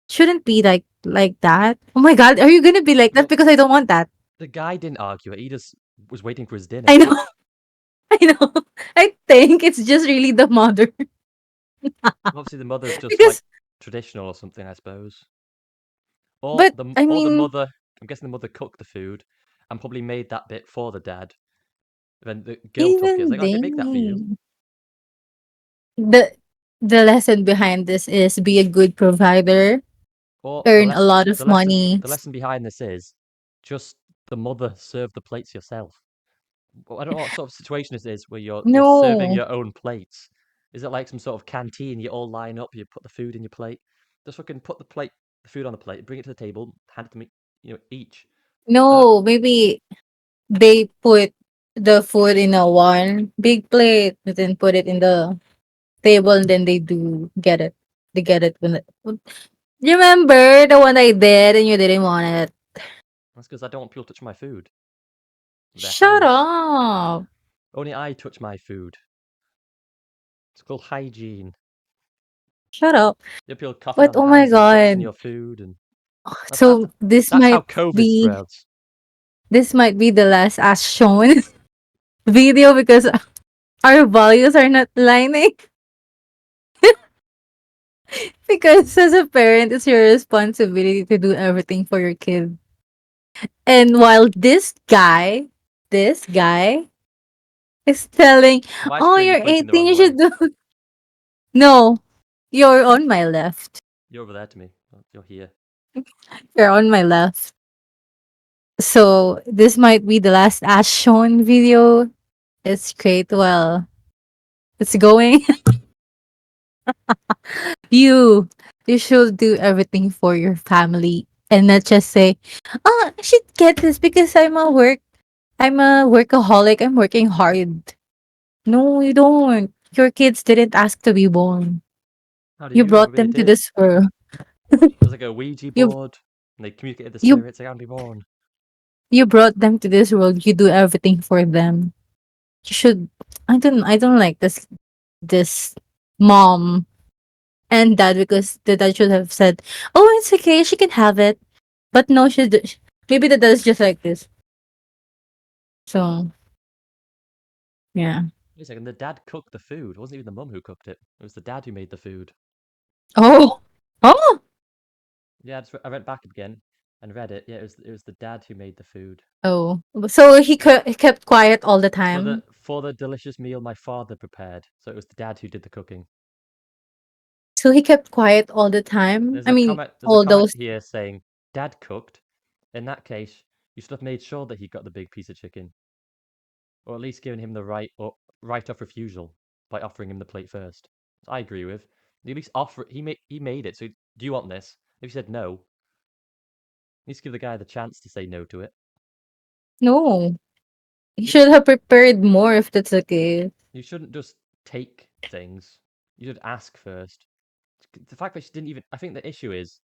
shouldn't be like that. Oh my god, are you gonna be like that? Well, Because I don't want that. the guy didn't argue it. He just was waiting for his dinner. I know, I know. I think it's just really the mother Obviously, the mother's just like because, traditional or something, I suppose. Or but I the mean, mother. I'm guessing the mother cooked the food and probably made that bit for the dad. Then the girl took it. It's even like, oh, I didn't make that for you. then, the the lesson behind this is be a good provider, Or earn a lot of money. the lesson behind this is just the mother serve the plates yourself. Well, I don't know what sort of situation this is where you're serving No, your own plates. Is it like some sort of canteen? You all line up, you put the food in your plate. Just fucking put the food on the plate, bring it to the table, hand it to me, each. Uh, no, maybe they put the food in a one big plate and then put it in the table and then they do get it. They get it when remember the one I did and you didn't want it. that's because I don't want people touching my food with their Shut hands. up. Only I touch my food. It's called hygiene. Shut up. You have people coughing But on oh my hands and touching god. your food, and that's So this that's how might COVID be spreads. this might be the last as shown video because our values are not aligning. Because as a parent, it's your responsibility to do everything for your kid. And while this guy is telling, My "Oh, screen is you're pointing the 18, wrong you should way. do." No, you're on my left. You're over there to me. You're here. You're on my left. So this might be the last as shown video. It's great. Well, it's going. you you should do everything for your family and not just say, "Oh, I should get this because I'm a workaholic. I'm working hard." No, you don't. Your kids didn't ask to be born. How do You you know? brought Maybe they them to did. this world. There's like a Ouija You board, and they communicated the you spirits. They can't be born. you brought them to this world. You do everything for them. You should. I don't like this mom and dad because the dad should have said, "Oh, it's okay. She can have it." But no, maybe the dad is just like this. So yeah. Wait a second. The dad cooked the food. It wasn't even the mum who cooked it. It was the dad who made the food. Oh oh Yeah, I went back again and read it. Yeah, it was the dad who made the food. oh. So he kept quiet all the time. For the delicious meal my father prepared. So it was the dad who did the cooking. So he kept quiet all the time. I mean, There's a all comment those. here saying dad cooked. In that case, you should have made sure that he got the big piece of chicken, or at least given him the right of refusal by offering him the plate first. I agree with. At least offer. He made it. So do you want this? If he said no, at least give the guy the chance to say no to it. No, he You, sh- should have prepared more if that's the case. you shouldn't just take things. You should ask first. The fact that she didn't even. I think the issue is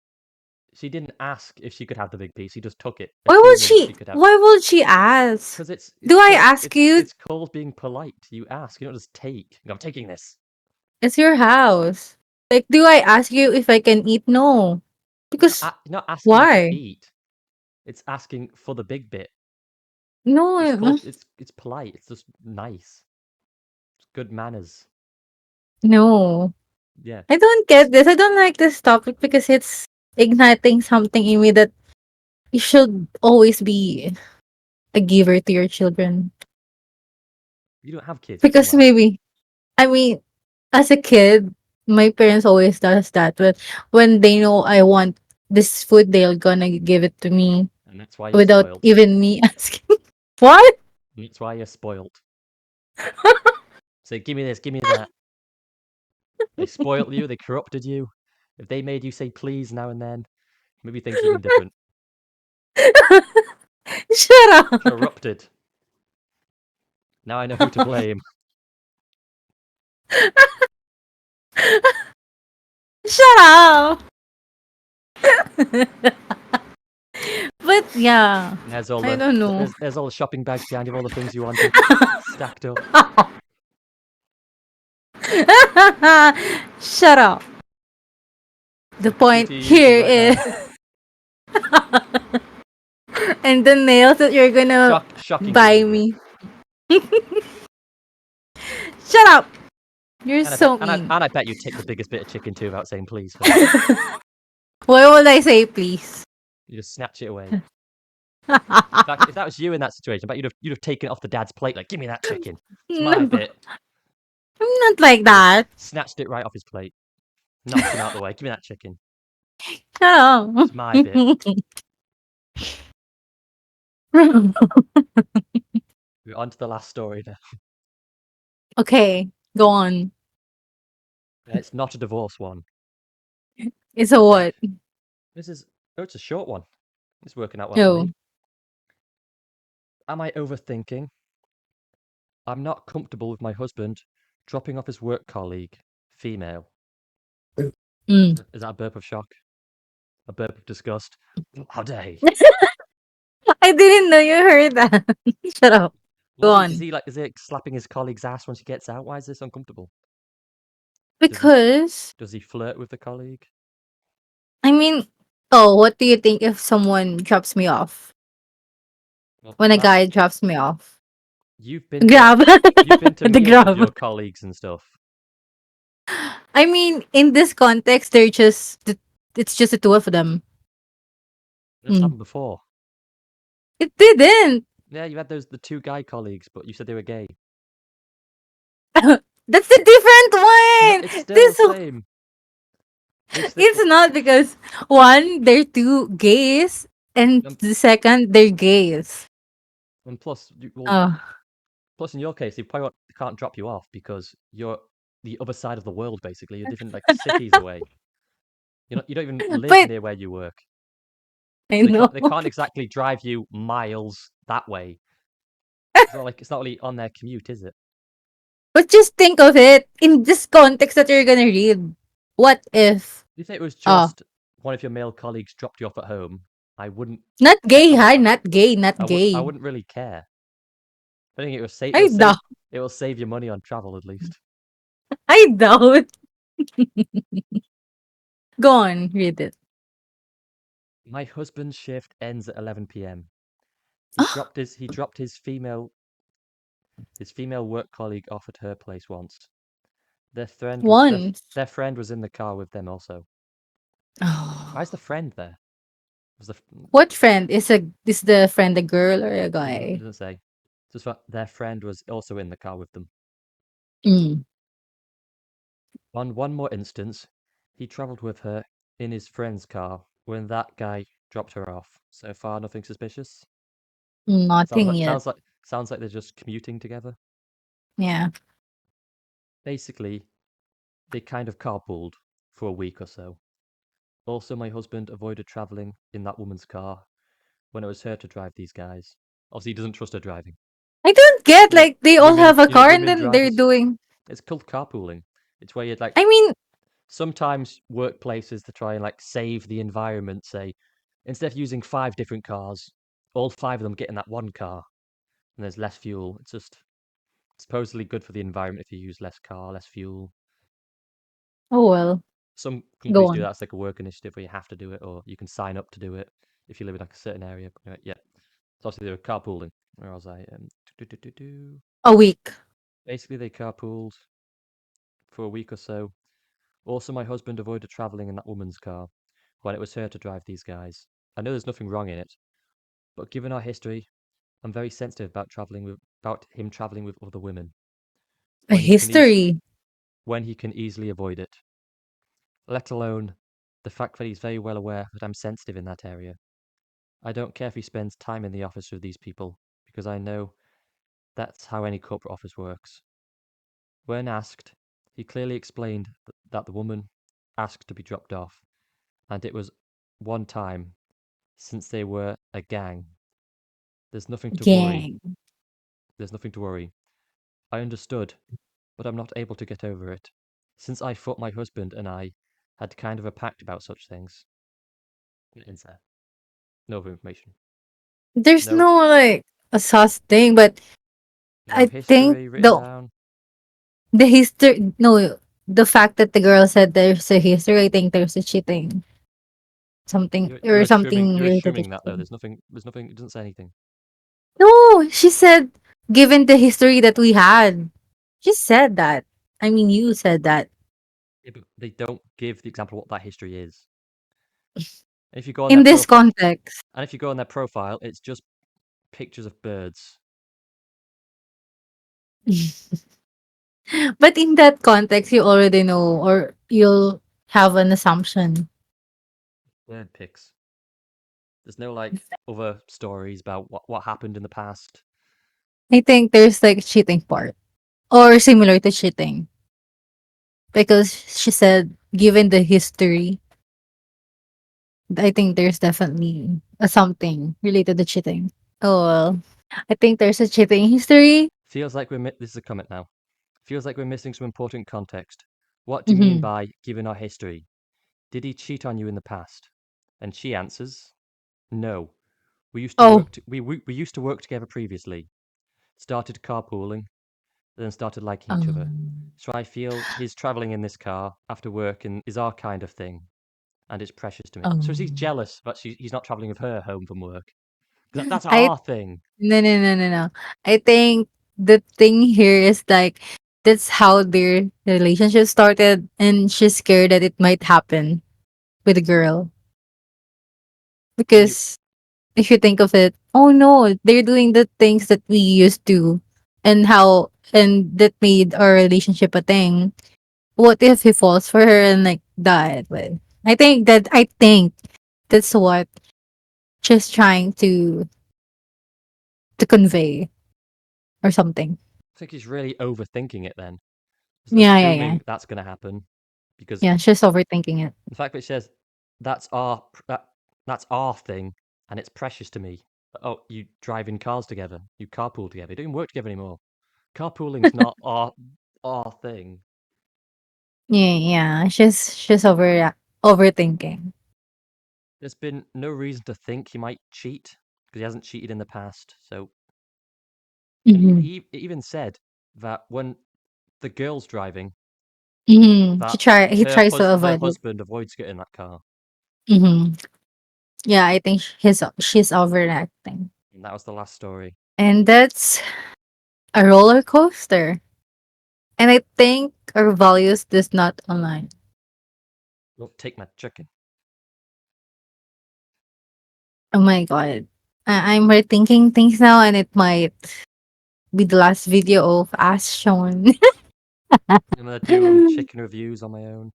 she didn't ask if she could have the big piece. She just took it, Why would assuming she? she could have. Why would she ask? Because it's Do I called ask you? it's called being polite. You ask. You don't just take. I'm taking this. It's your house. Like, do I ask you if I can eat? No, because You're not asking to why? eat. It's asking for the big bit. No, It's polite. It's just nice. It's good manners. no. Yeah. I don't get this. I don't like this topic because it's igniting something in me that you should always be a giver to your children. You don't have kids. What are you talking Because about? maybe, I mean, as a kid. My parents always does that. When they know I want this food, they're gonna give it to me And that's why you're without spoiled. even me asking. What? And that's why you're spoiled. Say, give me this, give me that. They spoiled you, they corrupted you. If they made you say please now and then, maybe things would have been different. Shut up. Corrupted. Now I know who to blame. Shut up. But yeah, And there's all I the don't know. there's all the shopping bags behind you, all the things you wanted, stacked up. Shut up. The It's like point PT uses here right is, now. and the nails that you're gonna Shocking buy behavior. me. Shut up. You're And I bet so mean. and I bet you take the biggest bit of chicken too without saying please first. Why would I say please? You just snatch it away. In Not fact, if that was you in that situation, I bet you'd have taken it off the dad's plate, like, give me that chicken. It's my bit. like You'd have that. snatched it right off his plate, knocked him out the way. Give me that chicken. Shut up. It's my bit. We're on to the last story now. Okay, go on. It's not a divorce one. It's a Okay. what? This is it's a short one. It's working out well for No. me. Am I overthinking? I'm not comfortable with my husband dropping off his work colleague, female. Mm. Is that a burp of shock? A burp of disgust? How dare he? I didn't know you heard that. Shut up. What Go is on. he like? Is he slapping his colleague's ass when she gets out? Why is this uncomfortable? Does he Because, does he flirt with the colleague? I mean, oh, what do you think if someone drops me off? Well, When a that guy drops me off? you've been to Grab. you've been to The meals with grab. your colleagues and stuff. I mean, in this context, it's just the two of them. This Mm. happened before. It didn't. Yeah, you had the two guy colleagues, but you said they were gay. That's a different No, one. it's still the This same. It's not because one, they're two gays, and Um, the second, they're gays. and plus, well, Oh, plus in your case, they can't drop you off because you're the other side of the world. Basically, you're different like cities away. You don't even live but near where you work, I so know. they can't exactly drive you miles that way. It's not really on their commute, is it? But just think of it in this context that you're gonna read. What if, If it was oh, just one of your male colleagues dropped you off at home, I wouldn't. not I, gay, I, would, huh? Not gay, not I gay. wouldn't really care. I think I doubt. it will save you money on travel at least. I doubt. Go on, read it. My husband's shift ends at 11 p.m. Ah, He dropped his female work colleague off at her place once. once. Their friend was in the car with them also. Why is Oh. the friend there? Was the What friend? Is the friend a girl or a it guy? doesn't say. Just what their friend was also in the car with them. Mm. On one more instance, he travelled with her in his friend's car when that guy dropped her off. So far, nothing suspicious. Nothing yet. Sounds like they're just commuting together. Yeah. Basically, they kind of carpooled for a week or so. Also, my husband avoided travelling in that woman's car when it was her to drive these guys. Obviously, he doesn't trust her driving. I don't get like they all have a car and Women then they're drivers. doing. It's called carpooling. It's where you'd like I mean, sometimes workplaces to try and like save the environment. Say instead of using 5 different cars, all 5 of them get in that one car, and there's less fuel. It's just supposedly good for the environment if you use less car, less fuel. oh well. Some Go companies do on. that. It's like a work initiative where you have to do it, or you can sign up to do it if you live in like a certain area. But anyway, yeah, so obviously they were carpooling. Where was I? A week. Basically, they carpooled for a week or so. Also, my husband avoided traveling in that woman's car when it was her to drive these guys. I know there's nothing wrong in it, but given our history, I'm very sensitive about him traveling with other women A when he can eas history. when he can easily avoid it. let alone the fact that he's very well aware that I'm sensitive in that area. I don't care if he spends time in the office with these people, because I know that's how any corporate office works. When asked, he clearly explained that the woman asked to be dropped off, and it was one time since they were a gang. There's nothing to worry. Gang. There's nothing to worry. I understood, but I'm not able to get over it. Since I thought my husband and I had kind of a pact about such things. Insert. No other information. There's No, no like a sus thing, but no I think history written down. the history no the fact that the girl said there's a history, I think there's a cheating. Something You're or assuming something you're related to assuming that though. cheating. There's nothing. It doesn't say anything. No, she said given the history that we had. She said that. I mean you said that. Yeah, but they don't give the example of what that history is. And if you go on their In this profile, context. and if you go on their profile, it's just pictures of birds. But in that context you already know or you'll have an assumption. Bird pics. There's no like other stories about what happened in the past. I think there's like a cheating part or similar to cheating because she said given the history, I think there's definitely a something related to cheating. Oh well, I think there's a cheating history. Feels like this is a comment now. Feels like we're missing some important context. What do you mean Hmm. by given our history? Did he cheat on you in the past? And she answers, no. We used to Oh, work. We used to work together previously. Started carpooling, then started liking each other. um, So I feel his traveling in this car after work and is our kind of thing, and it's precious to me. So he's um, jealous that he's not traveling with her home from work. That's I our thing. no no no no no. I think the thing here is like that's how their relationship started, and she's scared that it might happen with a girl When you because if you think of it, oh no, they're doing the things that we used to, and that made our relationship a thing. What if he falls for her and like died? But I think that's what she's trying to convey or something. I think he's really overthinking it then, just Yeah, yeah, yeah. assuming that's going to happen, because Yeah, she's overthinking it. the fact that she says that's our that, that's our thing and it's precious to me. Oh, you drive in cars together, you carpool together, you don't even work together anymore. Carpooling's not our thing. Yeah, yeah. She's overthinking. There's been no reason to think he might cheat because he hasn't cheated in the past. So, and Mm-hmm. he even said that when the girl's driving, Mm-hmm. that He tries to her avoid it. husband avoids getting in that car, Mm-hmm. Yeah, I think she's overacting. and that was the last story. And that's a roller coaster. And I think our values does not align. Don't take my chicken. Oh my god. I'm rethinking things now and it might be the last video of us shown. I'm gonna do chicken reviews on my own.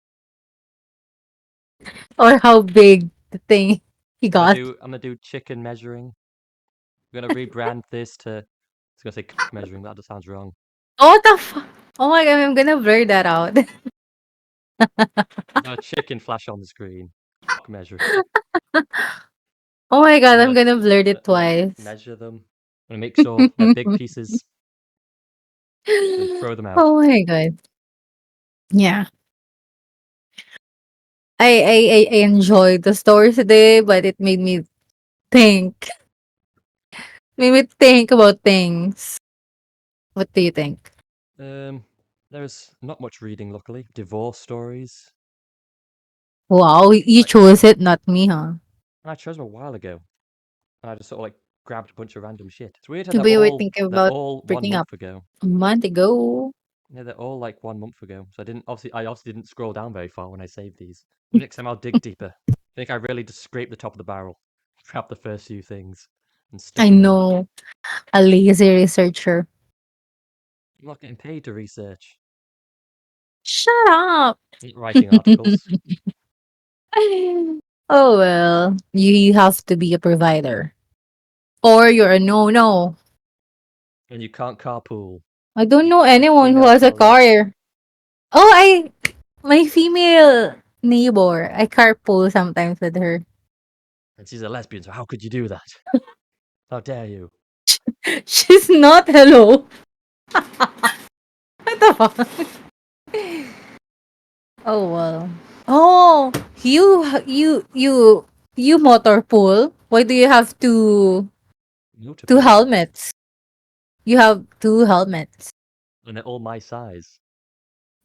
Or how big the thing he got. I'm gonna do chicken measuring. I'm gonna rebrand this to. I was gonna say cock measuring, but that just sounds wrong. Oh, what the Oh my god, I'm gonna blur that out. A chicken flash on the screen. Cock measuring. Oh my god, I'm I'm gonna gonna blur it I'm gonna twice. measure them. I'm gonna make sure they're big pieces, then throw them out. Oh my god. Yeah. I enjoyed the story today, but it think made me think about things. What do you think? Um, there's not much reading, luckily. Divorce stories. Wow, you Like chose it, not me, huh? I chose them a while ago. I just sort of like grabbed a bunch of random shit. It's weird how Maybe you were thinking they're about all one breaking up month ago. a month ago. Yeah, they're all like 1 month ago. So I obviously didn't scroll down very far when I saved these. Next time I'll dig deeper. I think I really just scraped the top of the barrel, grab the first few things, and stick I them in. know, a lazy researcher. I'm not getting paid to research. Shut up. Writing articles. Oh well, you have to be a provider, or you're a no. And you can't carpool. I don't You know must anyone bring who out has a talent. car. Oh, my female neighbor. I carpool sometimes with her. And she's a lesbian, so how could you do that? How dare you? She's not. Hello. What the fuck? Oh well. Oh, you motor pool. Why do you have two Multiple. helmets? You have two helmets. And they're all my size.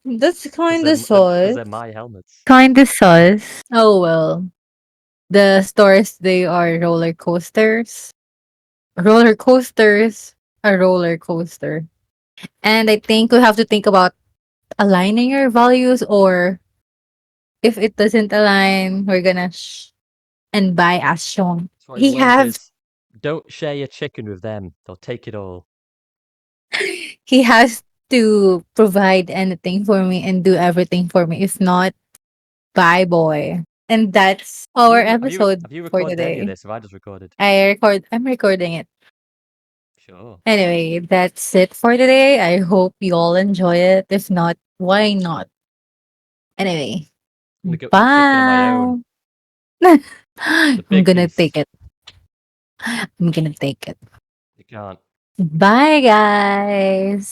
That's Because kind of sus. they're my helmets. Kind of sus. Oh well. The stores, they are roller coasters. Roller coasters. A roller coaster. And I think we have to think about aligning your values, or if it doesn't align, we're gonna and buy as shown. So what I've He learnt has is don't share your chicken with them. They'll take it all. he has to provide anything for me and do everything for me. If not, bye boy. And that's our episode Have you for recorded any of today. this? Have I just recorded? I'm recording it. Sure. Anyway, that's it for today. I hope you all enjoy it. If not, why not? Anyway, I'm gonna go eat chicken on my own. bye. The I'm big gonna take beast. it. I'm gonna take it. You can't. Bye, guys.